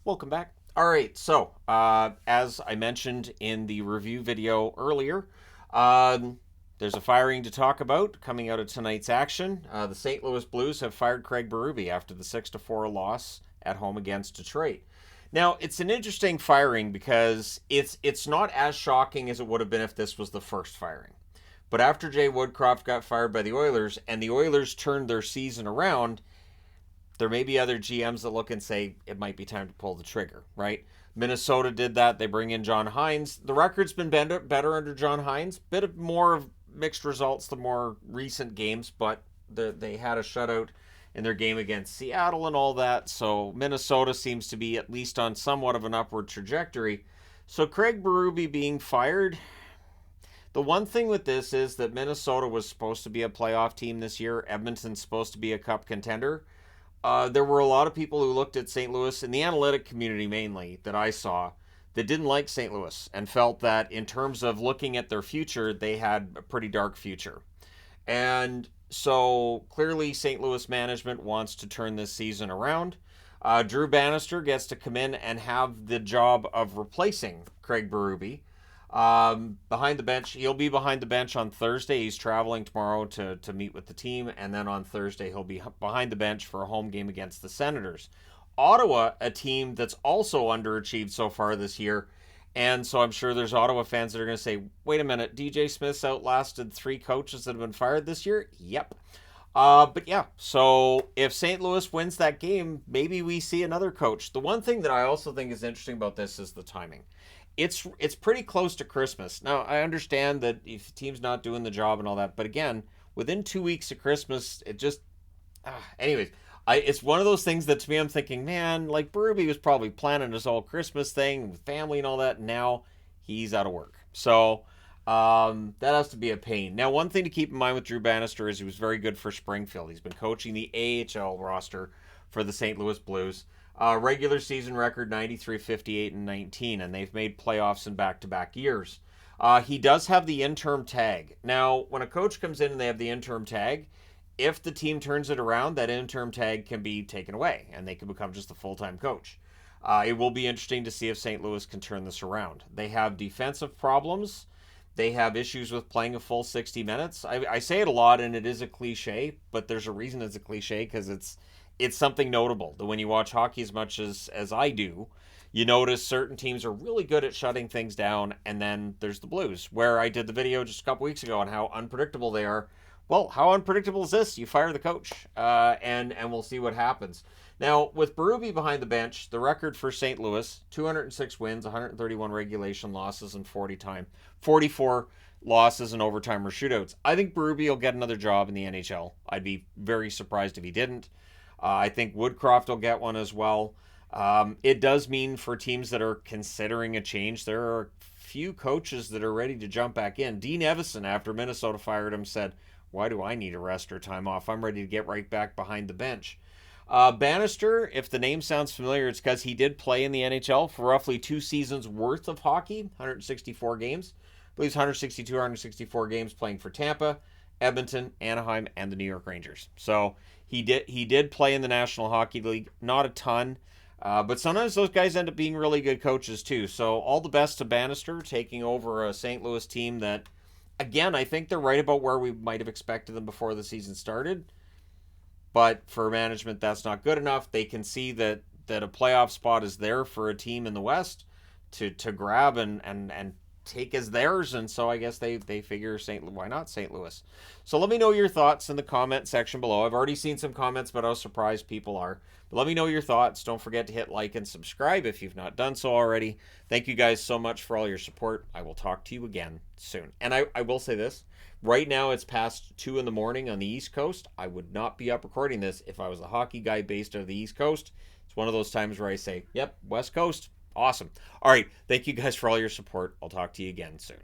Welcome back. All right, so as I mentioned in the review video earlier, um, there's a firing to talk about coming out of tonight's action. The St. Louis Blues have fired Craig Berube after the 6-4 loss at home against Detroit. Now, it's an interesting firing because it's not as shocking as it would have been if this was the first firing. But after Jay Woodcroft got fired by the Oilers and the Oilers turned their season around, there may be other GMs that look and say it might be time to pull the trigger, right? Minnesota did that. They bring in John Hines. The record's been better under John Hines. Bit of more of mixed results the more recent games, but they had a shutout in their game against Seattle and all that. So Minnesota seems to be at least on somewhat of an upward trajectory. So Craig Berube being fired, the one thing with this is that Minnesota was supposed to be a playoff team this year. Edmonton's supposed to be a cup contender. There were a lot of people who looked at St. Louis in the analytic community mainly that I saw that didn't like St. Louis and felt that in terms of looking at their future, they had a pretty dark future. And so clearly, St. Louis management wants to turn this season around. Drew Bannister gets to come in and have the job of replacing Craig Berube. Behind the bench, he'll be behind the bench on Thursday. He's traveling tomorrow to meet with the team, and then on Thursday he'll be behind the bench for a home game against the Senators. Ottawa, a team that's also underachieved so far this year, and so I'm sure there's Ottawa fans that are going to say, "Wait a minute, DJ Smith's outlasted 3 coaches that have been fired this year." Yep. But yeah, so if St. Louis wins that game, maybe we see another coach. The one thing that I also think is interesting about this is the timing. It's pretty close to Christmas. Now, I understand that if the team's not doing the job and all that, but again, within 2 weeks of Christmas, it just anyways, it's one of those things that to me I'm thinking, man, like Berube was probably planning his whole Christmas thing with family and all that. And now he's out of work, so that has to be a pain. Now, one thing to keep in mind with Drew Bannister is he was very good for Springfield. He's been coaching the AHL roster for the St. Louis Blues. Regular season record 93, 58, and 19, and they've made playoffs in back-to-back years. He does have the interim tag. Now, when a coach comes in and they have the interim tag, if the team turns it around, that interim tag can be taken away, and they can become just a full-time coach. It will be interesting to see if St. Louis can turn this around. They have defensive problems. They have issues with playing a full 60 minutes. I say it a lot, and it is a cliche, but there's a reason it's a cliche because it's something notable that when you watch hockey as much as I do, you notice certain teams are really good at shutting things down, and then there's the Blues, where I did the video just a couple weeks ago on how unpredictable they are. Well, how unpredictable is this? You fire the coach, and we'll see what happens. Now, with Berube behind the bench, the record for St. Louis, 206 wins, 131 regulation losses, and 44 losses in overtime or shootouts. I think Berube will get another job in the NHL. I'd be very surprised if he didn't. I think Woodcroft will get one as well. It does mean for teams that are considering a change, there are few coaches that are ready to jump back in. Dean Evison, after Minnesota fired him, said, "Why do I need a rest or time off? I'm ready to get right back behind the bench." Bannister, if the name sounds familiar, it's because he did play in the NHL for roughly 2 seasons worth of hockey, 164 games. I believe 162, 164 games playing for Tampa, Edmonton, Anaheim, and the New York Rangers. So he did play in the National Hockey League, not a ton, but sometimes those guys end up being really good coaches too. So all the best to Bannister taking over a St. Louis team that, again, I think they're right about where we might have expected them before the season started. But for management, that's not good enough. They can see that a playoff spot is there for a team in the West to grab and take as theirs, and so I guess they figure why not St. Louis? So let me know your thoughts in the comment section below. I've already seen some comments about how surprised people are, but let me know your thoughts. Don't forget to hit like and subscribe if you've not done so already. Thank you guys so much for all your support. I will talk to you again soon. And I will say this. Right now it's past 2 in the morning on the East Coast. I would not be up recording this if I was a hockey guy based out of the East Coast. It's one of those times where I say, yep, West Coast. Awesome. All right. Thank you guys for all your support. I'll talk to you again soon.